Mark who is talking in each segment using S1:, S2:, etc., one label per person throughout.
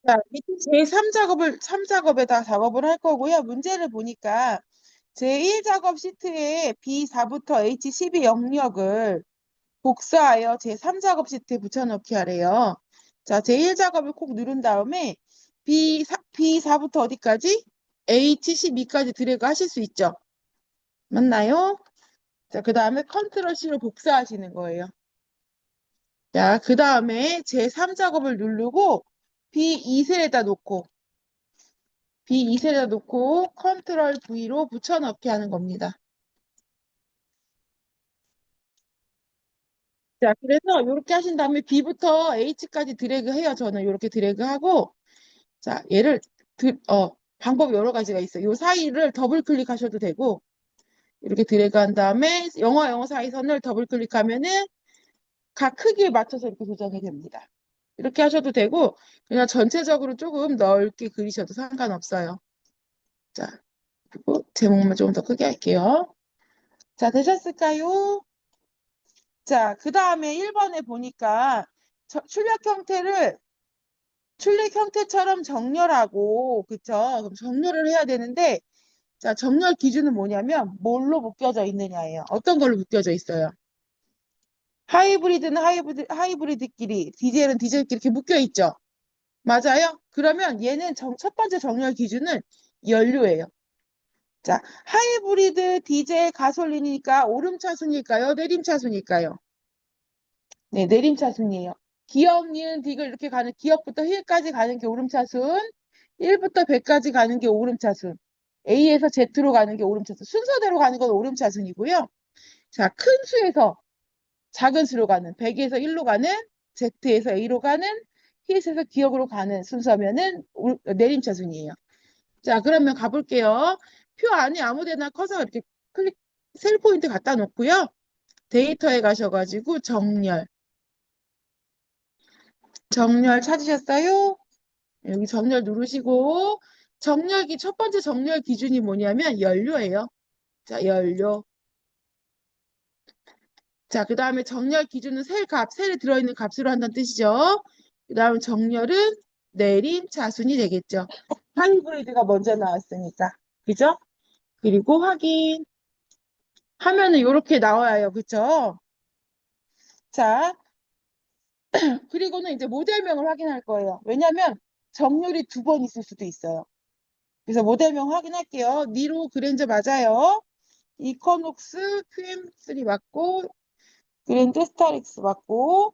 S1: 자, 밑에 제3작업을, 3작업에다 작업을 할 거고요. 문제를 보니까 제1작업 시트에 B4부터 H12 영역을 복사하여 제3작업 시트에 붙여넣기 하래요. 자, 제1작업을 콕 누른 다음에 B4부터 어디까지? H12까지 드래그 하실 수 있죠. 맞나요? 자, 그 다음에 컨트롤 C로 복사하시는 거예요. 자, 그 다음에 제3작업을 누르고 B2셀에다 놓고 B2셀에다 놓고 컨트롤 V로 붙여넣기 하는 겁니다. 자, 그래서 이렇게 하신 다음에 B부터 H까지 드래그 해요. 저는 이렇게 드래그 하고 자, 얘를 방법 여러 가지가 있어요. 이 사이를 더블 클릭하셔도 되고 이렇게 드래그 한 다음에 영어와 영어 사이선을 더블 클릭하면은 각 크기에 맞춰서 이렇게 조정이 됩니다. 이렇게 하셔도 되고 그냥 전체적으로 조금 넓게 그리셔도 상관없어요. 자, 그리고 제목만 조금 더 크게 할게요. 자, 되셨을까요? 자, 그 다음에 1번에 보니까 출력 형태처럼 정렬하고, 그쵸? 그럼 정렬을 해야 되는데, 자, 정렬 기준은 뭐냐면, 뭘로 묶여져 있느냐예요. 어떤 걸로 묶여져 있어요? 하이브리드는 하이브리드끼리, 디젤은 디젤끼리 이렇게 묶여 있죠? 맞아요? 그러면 얘는 첫 번째 정렬 기준은 연료예요. 자, 하이브리드 디젤 가솔린이니까 오름차순일까요? 내림차순일까요? 네, 내림차순이에요. 기억, 니은, 딕을 이렇게 가는, 기억부터 힐까지 가는 게 오름차순, 1부터 100까지 가는 게 오름차순, A에서 Z로 가는 게 오름차순, 순서대로 가는 건 오름차순이고요. 자, 큰 수에서 작은 수로 가는, 100에서 1로 가는, Z에서 A로 가는, 힐에서 기억으로 가는 순서면은 내림차순이에요. 자, 그러면 가볼게요. 표 안에 아무 데나 커서 이렇게 셀 포인트 갖다 놓고요. 데이터에 가셔가지고 정렬 찾으셨어요? 여기 정렬 누르시고 첫 번째 정렬 기준이 뭐냐면 연료예요. 자, 연료. 자, 그 다음에 정렬 기준은 셀에 들어있는 값으로 한다는 뜻이죠. 그 다음 정렬은 내림 차순이 되겠죠. 하이브리드가 먼저 나왔으니까. 그죠? 그리고 확인. 하면은 이렇게 나와요. 그쵸? 자, 그리고는 이제 모델명을 확인할 거예요. 왜냐면 정렬이 두 번 있을 수도 있어요. 그래서 모델명 확인할게요. 니로 그랜저 맞아요. 이코녹스 QM3 맞고 그랜드 스타렉스 맞고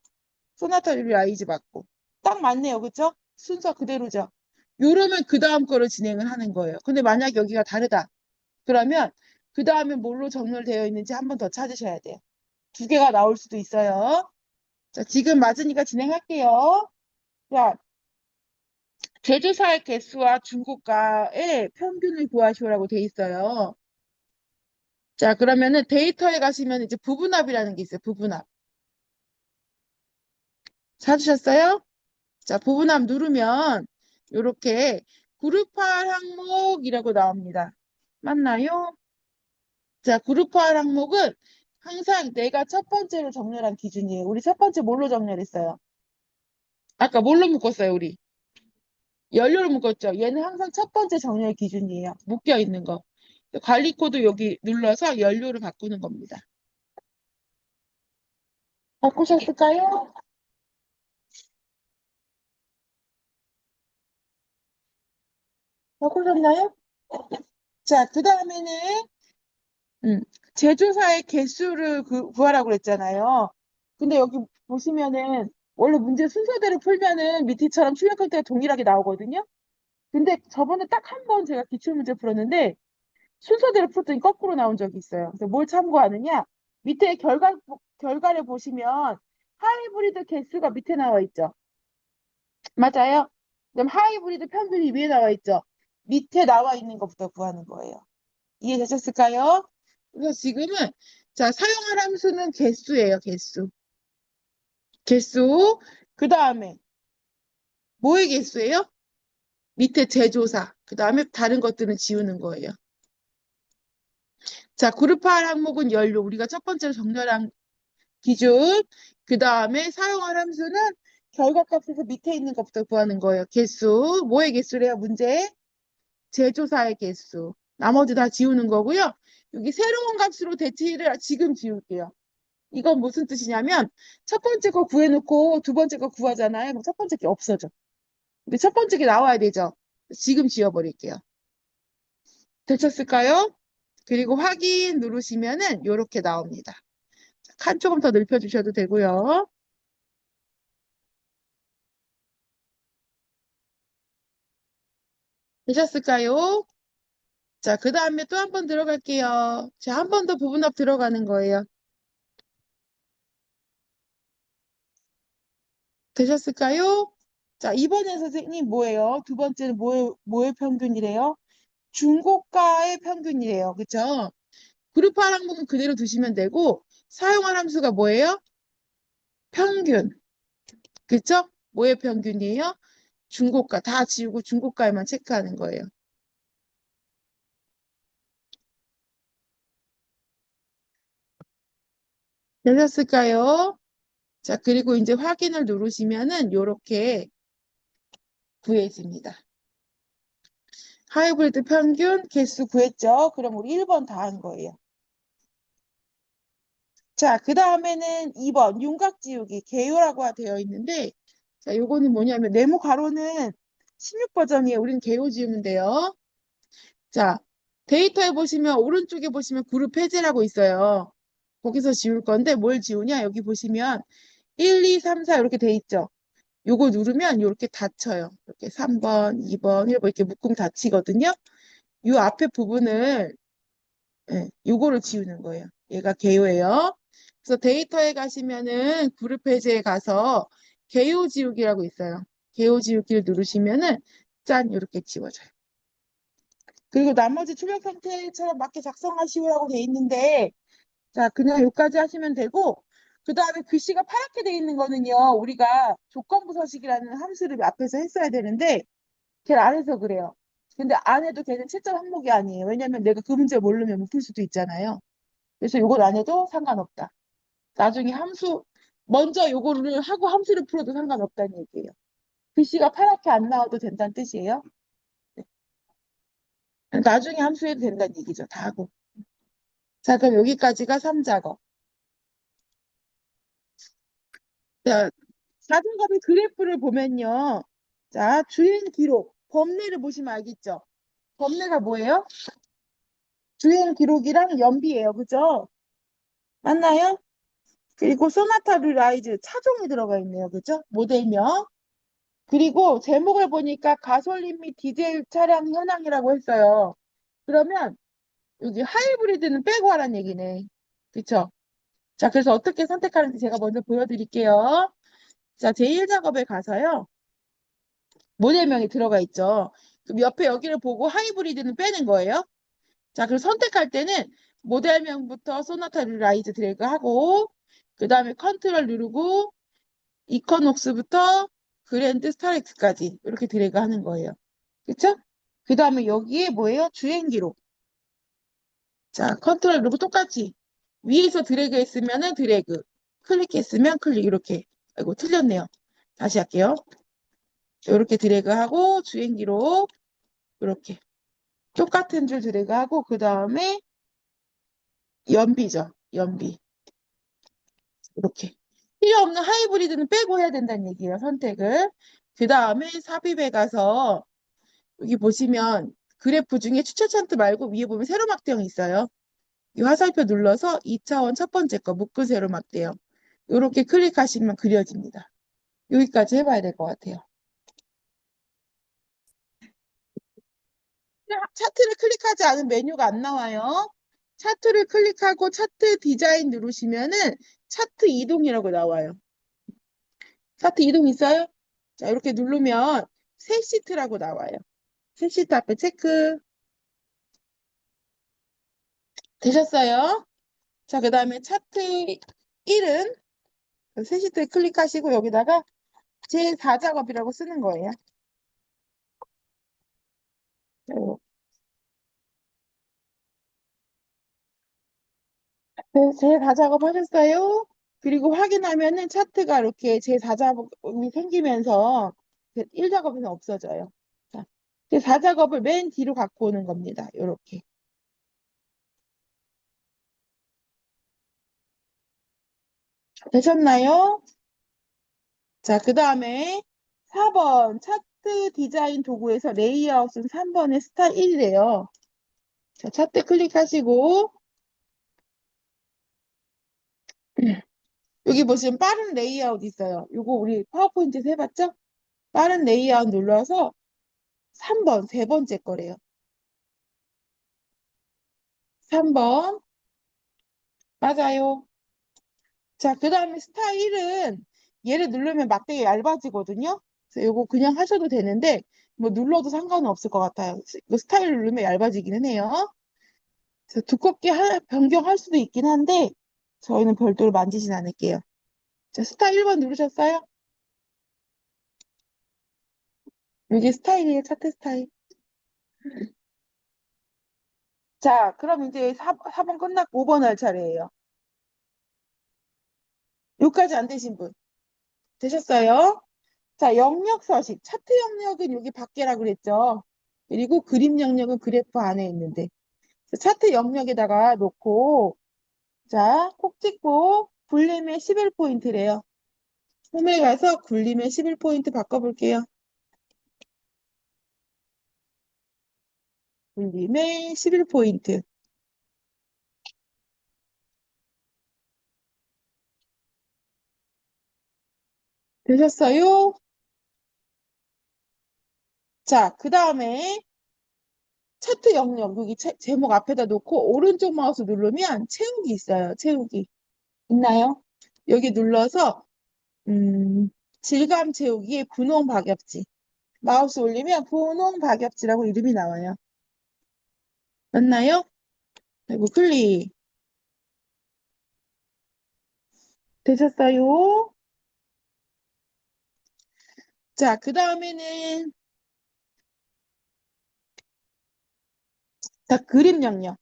S1: 소나타 라이즈 맞고 딱 맞네요. 그쵸? 순서 그대로죠. 요러면 그 다음 거를 진행을 하는 거예요. 근데 만약 여기가 다르다. 그러면 그 다음에 뭘로 정렬되어 있는지 한 번 더 찾으셔야 돼요. 두 개가 나올 수도 있어요. 자, 지금 맞으니까 진행할게요. 자, 제조사의 개수와 중고가의 평균을 구하시오라고 돼 있어요. 자, 그러면은 데이터에 가시면 이제 부분합이라는 게 있어요. 부분합. 찾으셨어요? 자, 부분합 누르면 이렇게 그룹화 항목이라고 나옵니다. 맞나요? 자, 그룹화 항목은 항상 내가 첫 번째로 정렬한 기준이에요. 우리 첫 번째 뭘로 정렬했어요? 아까 뭘로 묶었어요, 우리? 연료로 묶었죠? 얘는 항상 첫 번째 정렬 기준이에요. 묶여 있는 거. 관리 코드 여기 눌러서 연료를 바꾸는 겁니다. 바꾸셨을까요? 바꾸셨나요? 자, 그 다음에는 음, 제조사의 개수를 구하라고 그랬잖아요. 근데 여기 보시면은 원래 문제 순서대로 풀면은 밑에처럼 출력 형태가 동일하게 나오거든요. 근데 저번에 딱 한 번 제가 기출문제 풀었는데 순서대로 풀더니 거꾸로 나온 적이 있어요. 그래서 뭘 참고하느냐? 밑에 결과를 보시면 하이브리드 개수가 밑에 나와 있죠. 맞아요? 그럼 하이브리드 평균이 위에 나와 있죠. 밑에 나와 있는 것부터 구하는 거예요. 이해되셨을까요? 그래서 지금은 자 사용할 함수는 개수예요. 개수. 개수. 그 다음에 뭐의 개수예요? 밑에 제조사. 그 다음에 다른 것들은 지우는 거예요. 자 그룹화할 항목은 연료. 우리가 첫 번째로 정렬한 기준. 그 다음에 사용할 함수는 결과값에서 밑에 있는 것부터 구하는 거예요. 개수. 뭐의 개수래요, 문제? 제조사의 개수. 나머지 다 지우는 거고요. 여기 새로운 값으로 대체를 지금 지울게요. 이건 무슨 뜻이냐면 첫 번째 거 구해놓고 두 번째 거 구하잖아요. 그럼 첫 번째 게 없어져. 근데 첫 번째 게 나와야 되죠. 지금 지워버릴게요. 되셨을까요? 그리고 확인 누르시면은 이렇게 나옵니다. 칸 조금 더 넓혀주셔도 되고요. 되셨을까요? 자, 그 다음에 또 한 번 들어갈게요. 자, 한 번 더 부분합 들어가는 거예요. 되셨을까요? 자, 이번에 선생님 뭐예요? 두 번째는 뭐의 평균이래요? 중고가의 평균이래요. 그쵸? 그룹화 항목은 그대로 두시면 되고, 사용할 함수가 뭐예요? 평균. 그쵸? 뭐의 평균이에요? 중고가. 다 지우고 중고가에만 체크하는 거예요. 되셨을까요? 자, 그리고 이제 확인을 누르시면은 이렇게 구해집니다. 하이브리드 평균 개수 구했죠? 그럼 우리 1번 다 한 거예요. 자, 그 다음에는 2번 윤곽 지우기 개요라고 되어 있는데, 자, 요거는 뭐냐면 네모 가로는 16 버전이에요. 우리는 개요 지우면 돼요. 자, 데이터에 보시면 오른쪽에 보시면 그룹 해제라고 있어요. 거기서 지울 건데 뭘 지우냐? 여기 보시면 1, 2, 3, 4 이렇게 돼 있죠. 요거 누르면 이렇게 닫혀요. 이렇게 3번, 2번, 1번 이렇게 묶으면 닫히거든요. 요 앞에 부분을 예, 요거를 지우는 거예요. 얘가 개요예요. 그래서 데이터에 가시면은 그룹 해제에 가서 개요 지우기라고 있어요. 개요 지우기를 누르시면은 짠 이렇게 지워져요. 그리고 나머지 출력 상태처럼 맞게 작성하시오라고 돼 있는데 자 그냥 여기까지 하시면 되고 그 다음에 글씨가 파랗게 돼 있는 거는요 우리가 조건부 서식이라는 함수를 앞에서 했어야 되는데 걔를 안 해서 그래요. 근데 안 해도 걔는 채점 항목이 아니에요. 왜냐면 내가 그 문제 모르면 못 풀 수도 있잖아요. 그래서 요걸 안 해도 상관없다. 나중에 함수 먼저 요거를 하고 함수를 풀어도 상관없다는 얘기예요. 글씨가 파랗게 안 나와도 된다는 뜻이에요. 네. 나중에 함수해도 된다는 얘기죠. 다 하고. 자, 그럼 여기까지가 3작업. 자, 4작업의 그래프를 보면요. 자, 주행 기록, 범례를 보시면 알겠죠? 범례가 뭐예요? 주행 기록이랑 연비예요. 그죠? 맞나요? 그리고 소나타 르라이즈 차종이 들어가 있네요. 그죠? 모델명. 그리고 제목을 보니까 가솔린 및 디젤 차량 현황이라고 했어요. 그러면 여기 하이브리드는 빼고 하라는 얘기네. 그쵸? 자, 그래서 어떻게 선택하는지 제가 먼저 보여드릴게요. 자, 제1작업에 가서요. 모델명이 들어가 있죠. 그럼 옆에 여기를 보고 하이브리드는 빼는 거예요. 자, 그리고 선택할 때는 모델명부터 소나타 라이즈 드래그하고 그 다음에 컨트롤 누르고 이커녹스부터 그랜드 스타렉스까지 이렇게 드래그 하는 거예요. 그쵸? 그 다음에 여기에 뭐예요? 주행 기록. 자, 컨트롤 누르고 똑같이 위에서 드래그 했으면은 드래그, 클릭했으면 클릭 이렇게. 아이고 틀렸네요. 다시 할게요. 이렇게 드래그하고 주행 기록 이렇게 똑같은 줄 드래그하고 그 다음에 연비죠. 연비 이렇게 필요 없는 하이브리드는 빼고 해야 된다는 얘기예요. 선택을. 그 다음에 삽입에 가서 여기 보시면 그래프 중에 추천 차트 말고 위에 보면 세로 막대형 있어요. 이 화살표 눌러서 2차원 첫 번째 거 묶은 세로 막대형 이렇게 클릭하시면 그려집니다. 여기까지 해봐야 될 것 같아요. 차트를 클릭하지 않은 메뉴가 안 나와요. 차트를 클릭하고 차트 디자인 누르시면은 차트 이동이라고 나와요. 차트 이동 있어요? 자, 이렇게 누르면 새 시트라고 나와요. 새 시트 앞에 체크 되셨어요? 자, 그 다음에 차트 1은 새 시트에 클릭하시고 여기다가 제4작업이라고 쓰는 거예요. 제4작업 하셨어요? 그리고 확인하면은 차트가 이렇게 제4작업이 생기면서 1작업은 없어져요. 자, 제4작업을 맨 뒤로 갖고 오는 겁니다. 이렇게. 되셨나요? 자, 그 다음에 4번 차트 디자인 도구에서 레이아웃은 3번의 스타일 1이래요. 자, 차트 클릭하시고 여기 보시면 빠른 레이아웃 있어요. 요거 우리 파워포인트에서 해봤죠? 빠른 레이아웃 눌러서 3번, 세 번째 거래요. 3번. 맞아요. 자, 그 다음에 스타일은 얘를 누르면 막대기 얇아지거든요. 그래서 요거 그냥 하셔도 되는데 뭐 눌러도 상관은 없을 것 같아요. 이거 스타일 누르면 얇아지기는 해요. 그래서 두껍게 변경할 수도 있긴 한데 저희는 별도로 만지진 않을게요. 자, 스타일 1번 누르셨어요? 이게 스타일이에요. 차트 스타일. 자, 그럼 이제 4번 끝났고 5번 할 차례예요. 여기까지 안 되신 분. 되셨어요? 자, 영역 서식. 차트 영역은 여기 밖에라 그랬죠. 그리고 그림 영역은 그래프 안에 있는데. 차트 영역에다가 놓고, 자, 콕 찍고, 굴림의 11포인트래요. 홈에 가서 굴림의 11포인트 바꿔볼게요. 굴림의 11포인트. 되셨어요? 자, 그 다음에 차트 영역, 여기 제목 앞에다 놓고, 오른쪽 마우스 누르면 채우기 있어요. 채우기. 있나요? 여기 눌러서, 음, 질감 채우기에 분홍 박엽지. 마우스 올리면 분홍 박엽지라고 이름이 나와요. 맞나요? 그리고 클릭. 되셨어요? 자, 그 다음에는 자, 그림 영역.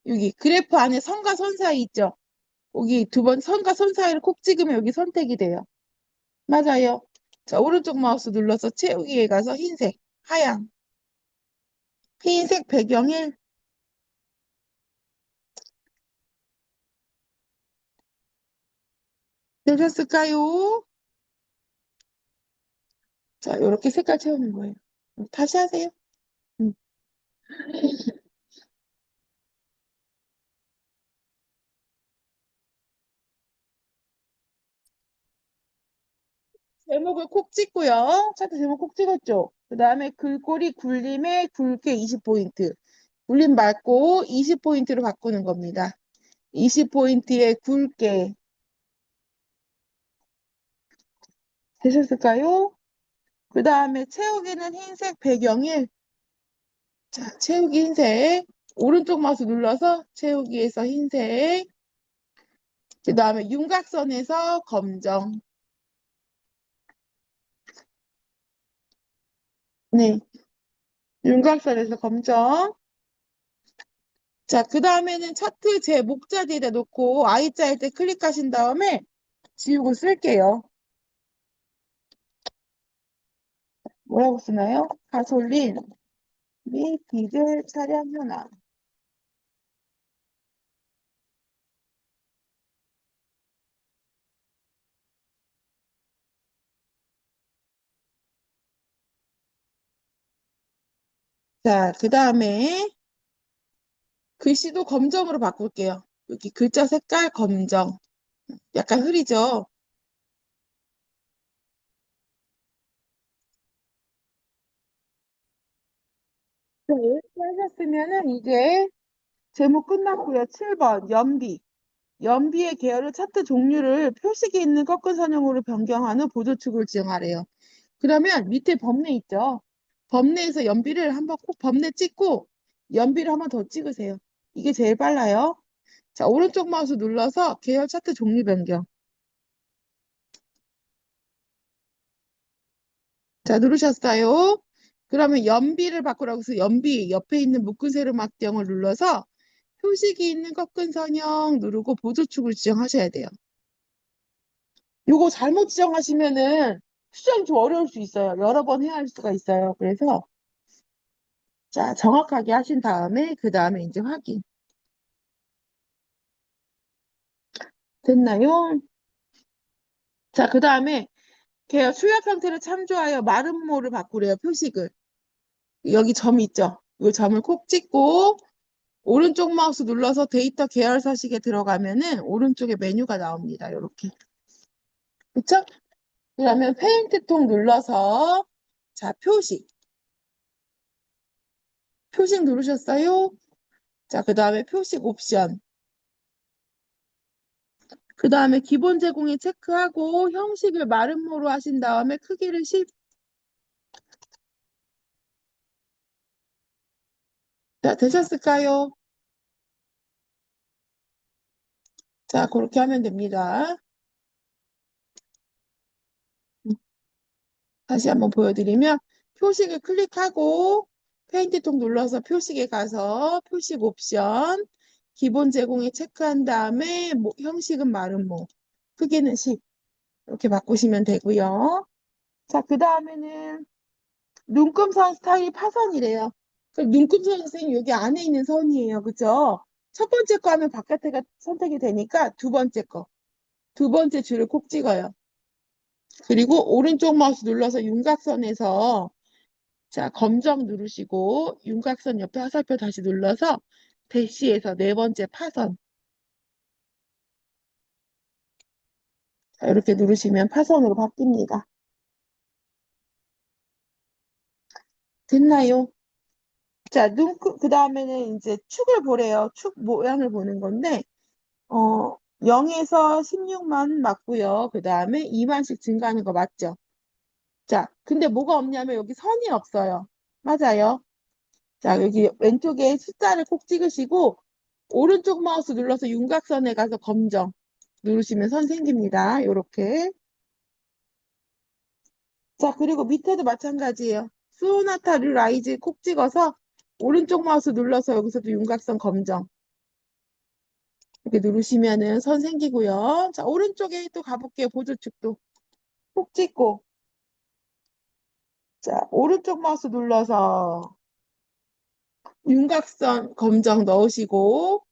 S1: 여기 그래프 안에 선과 선 사이 있죠? 여기 두 번 선과 선 사이를 콕 찍으면 여기 선택이 돼요. 맞아요. 자, 오른쪽 마우스 눌러서 채우기에 가서 흰색, 하양, 흰색 배경일 되셨을까요? 자, 이렇게 색깔 채우는 거예요. 다시 하세요. 음. 제목을 콕 찍고요. 차트 제목 콕 찍었죠? 그 다음에 글꼴이 굴림에 굵게 20포인트. 굴림 말고 20포인트로 바꾸는 겁니다. 20포인트에 굵게 되셨을까요? 그 다음에 채우기는 흰색 배경일. 자, 채우기 흰색. 오른쪽 마우스 눌러서 채우기에서 흰색. 그 다음에 윤곽선에서 검정. 네, 윤곽선에서 검정. 자, 그 다음에는 차트 제 목자리에다 놓고 I자 할 때 클릭하신 다음에 지우고 쓸게요. 뭐라고 쓰나요? 가솔린 및 디젤 차량 현황. 자, 그 다음에 글씨도 검정으로 바꿀게요. 여기 글자 색깔 검정. 약간 흐리죠? 네, 이렇게 하셨으면은 이제 제목 끝났고요. 7번 연비. 연비의 계열을 차트 종류를 표식이 있는 꺾은 선형으로 변경한 후 보조축을 지정하래요. 그러면 밑에 범례 있죠? 범례에서 연비를 한번 꼭 범례 찍고 연비를 한번 더 찍으세요. 이게 제일 빨라요. 자, 오른쪽 마우스 눌러서 계열 차트 종류 변경. 자, 누르셨어요? 그러면 연비를 바꾸라고 해서 연비 옆에 있는 묶은 세로 막대형을 눌러서 표식이 있는 꺾은 선형 누르고 보조축을 지정하셔야 돼요. 요거 잘못 지정하시면은 수정이 좀 어려울 수 있어요. 여러 번 해야 할 수가 있어요. 그래서 자, 정확하게 하신 다음에 그 다음에 이제 확인. 됐나요? 자, 그 다음에 걔 수약 상태를 참조하여 마름모를 바꾸래요. 표식을. 여기 점 있죠? 이 점을 콕 찍고 오른쪽 마우스 눌러서 데이터 계열 서식에 들어가면은 오른쪽에 메뉴가 나옵니다. 이렇게. 그쵸? 그러면 페인트 통 눌러서 자, 표식. 표식 누르셨어요? 자, 그 다음에 표식 옵션. 그 다음에 기본 제공에 체크하고 형식을 마름모로 하신 다음에 크기를 10. 자, 되셨을까요? 자, 그렇게 하면 됩니다. 다시 한번 보여드리면 표식을 클릭하고 페인트통 눌러서 표식에 가서 표식 옵션 기본 제공에 체크한 다음에 형식은 마름모 크기는 10 이렇게 바꾸시면 되고요. 자, 그 다음에는 눈금선 스타일 파선이래요. 그럼 눈금선 선생님 여기 안에 있는 선이에요. 그죠? 첫 번째 거 하면 바깥에가 선택이 되니까 두 번째 거. 두 번째 줄을 콕 찍어요. 그리고 오른쪽 마우스 눌러서 윤곽선에서 자, 검정 누르시고 윤곽선 옆에 화살표 다시 눌러서 대시에서 네 번째 파선. 자, 이렇게 누르시면 파선으로 바뀝니다. 됐나요? 자, 그 다음에는 이제 축을 보래요. 축 모양을 보는 건데, 0에서 16만 맞고요. 그 다음에 2만씩 증가하는 거 맞죠? 자, 근데 뭐가 없냐면 여기 선이 없어요. 맞아요. 자, 여기 왼쪽에 숫자를 꼭 찍으시고, 오른쪽 마우스 눌러서 윤곽선에 가서 검정 누르시면 선 생깁니다. 요렇게. 자, 그리고 밑에도 마찬가지예요. 소나타 르라이즈 콕 찍어서 오른쪽 마우스 눌러서 여기서도 윤곽선 검정. 이렇게 누르시면은 선 생기고요. 자, 오른쪽에 또 가볼게요. 보조축도 콕 찍고. 자, 오른쪽 마우스 눌러서 윤곽선 검정 넣으시고,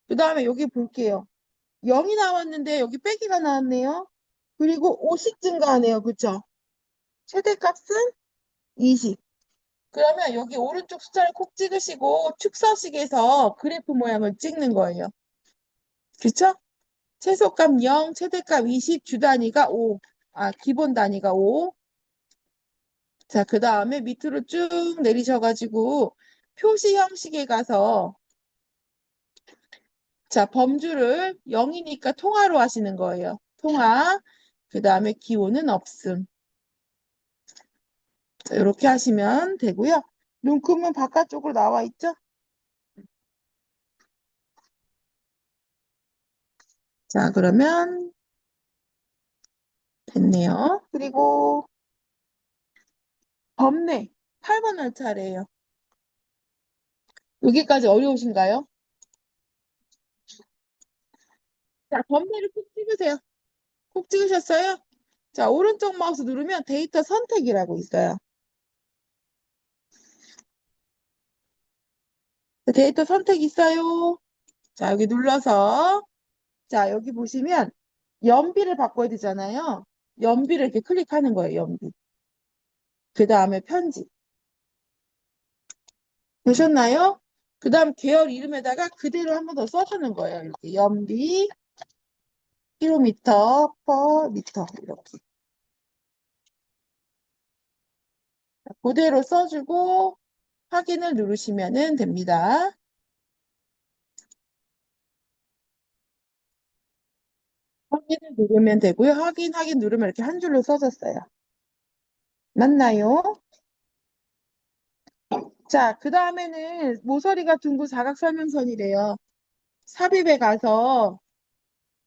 S1: 그 다음에 여기 볼게요. 0이 나왔는데 여기 빼기가 나왔네요. 그리고 5씩 증가하네요. 그쵸? 최대값은 20. 그러면 여기 오른쪽 숫자를 콕 찍으시고 축서식에서 그래프 모양을 찍는 거예요. 그쵸? 최소값 0, 최대값 20, 주 단위가 5. 아, 기본 단위가 5. 자, 그 다음에 밑으로 쭉 내리셔가지고 표시 형식에 가서 자, 범주를 0이니까 통화로 하시는 거예요. 통화. 그 다음에 기호는 없음. 자, 이렇게 하시면 되고요. 눈금은 바깥쪽으로 나와 있죠? 자, 그러면 됐네요. 그리고 범례 8번 할 차례예요. 여기까지 어려우신가요? 자, 범례를 콕 찍으세요. 콕 찍으셨어요? 자, 오른쪽 마우스 누르면 데이터 선택이라고 있어요. 데이터 선택 있어요. 자, 여기 눌러서 자, 여기 보시면 연비를 바꿔야 되잖아요. 연비를 이렇게 클릭하는 거예요, 연비. 그 다음에 편집. 되셨나요? 그 다음 계열 이름에다가 그대로 한 번 더 써주는 거예요. 이렇게 연비, 킬로미터, 퍼 미터 이렇게. 그대로 써주고 확인을 누르시면 됩니다. 확인을 누르면 되고요. 확인 누르면 이렇게 한 줄로 써졌어요. 맞나요? 자, 그 다음에는 모서리가 둥근 사각설명선이래요. 삽입에 가서,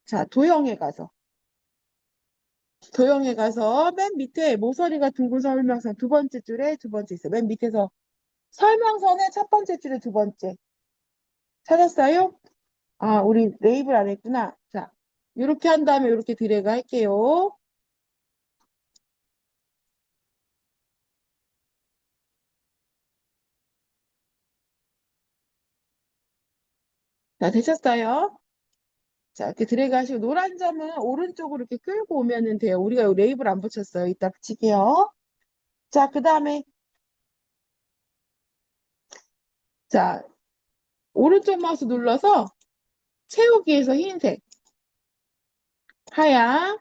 S1: 자, 도형에 가서 맨 밑에 모서리가 둥근 설명선 두 번째 줄에 두 번째 있어요. 맨 밑에서 설명선의 첫 번째 줄에 두 번째. 찾았어요? 아, 우리 레이블 안 했구나. 자, 이렇게 한 다음에 이렇게 드래그 할게요. 자, 되셨어요? 자, 이렇게 드래그 하시고 노란 점은 오른쪽으로 이렇게 끌고 오면은 돼요. 우리가 이 레이블 안 붙였어요. 이따 붙일게요. 자, 그 다음에 자, 오른쪽 마우스 눌러서 채우기에서 흰색, 하얀.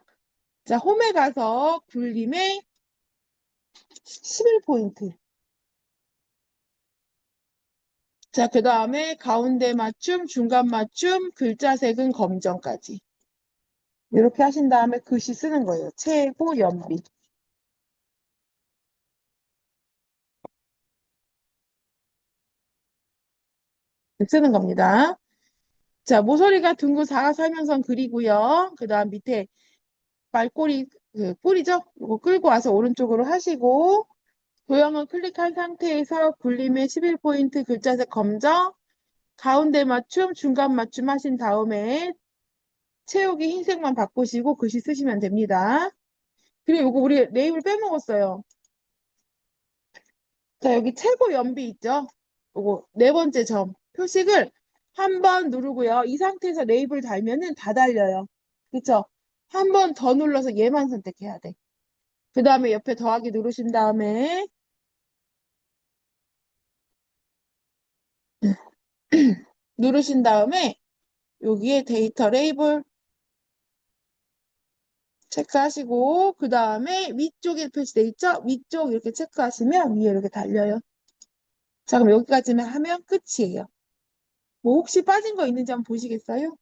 S1: 자, 홈에 가서 굴림에 11포인트. 자, 그 다음에 가운데 맞춤, 중간 맞춤, 글자 색은 검정까지. 이렇게 하신 다음에 글씨 쓰는 거예요. 최고 연비. 쓰는 겁니다. 자, 모서리가 둥근 사각설명선 그리고요. 그 다음 밑에 말꼬리, 그 뿌리죠? 이거 끌고 와서 오른쪽으로 하시고, 도형은 클릭한 상태에서 굴림의 11포인트 글자색 검정, 가운데 맞춤, 중간 맞춤 하신 다음에 채우기 흰색만 바꾸시고 글씨 쓰시면 됩니다. 그리고 이거 우리 네임을 빼먹었어요. 자, 여기 최고 연비 있죠? 요거 네 번째 점. 표식을 한 번 누르고요. 이 상태에서 레이블 달면은 다 달려요. 그쵸? 한 번 더 눌러서 얘만 선택해야 돼. 그 다음에 옆에 더하기 누르신 다음에 누르신 다음에 여기에 데이터 레이블 체크하시고 그 다음에 위쪽에 표시돼 있죠? 위쪽 이렇게 체크하시면 위에 이렇게 달려요. 자, 그럼 여기까지만 하면 끝이에요. 뭐 혹시 빠진 거 있는지 한번 보시겠어요?